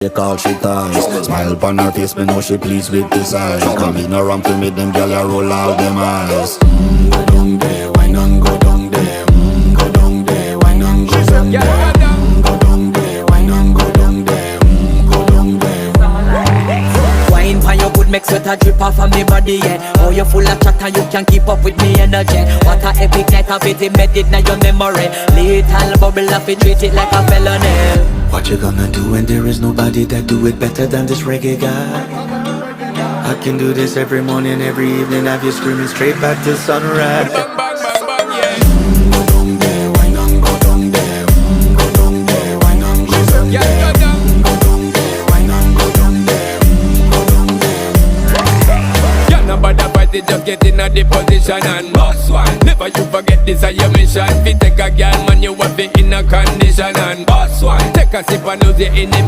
They call she ties. Smile upon her face, me know she pleased with this eyes. Come in around to me, them gyal a roll out them eyes. Go down there, why not go down there? Go down there, why not go down there? Go down there, why not go down there? Go down there. Wine pan your good, make sweat a drip off of me body, yeah. Oh, you full of chatter, you can't keep up with me energy. What a epic night of it, embedded in your memory. Little bubble of it, treat it like a felony. What you gonna do when there is nobody that do it better than this reggae guy? I can do this every morning, every evening, have you screaming straight back to sunrise. Bang, bang, bang, bang, yeah. Go down there, why not go down there? Go down there, why not go down there? Yeah, go down. Go down there, why not go down there? Go down there. Yeah, nobody fight it, just get in a the position and boss one. Never you forget this is your mission. Fi take a girl, man, you have it in a condition and boss one. Take a sip and lose your enemy.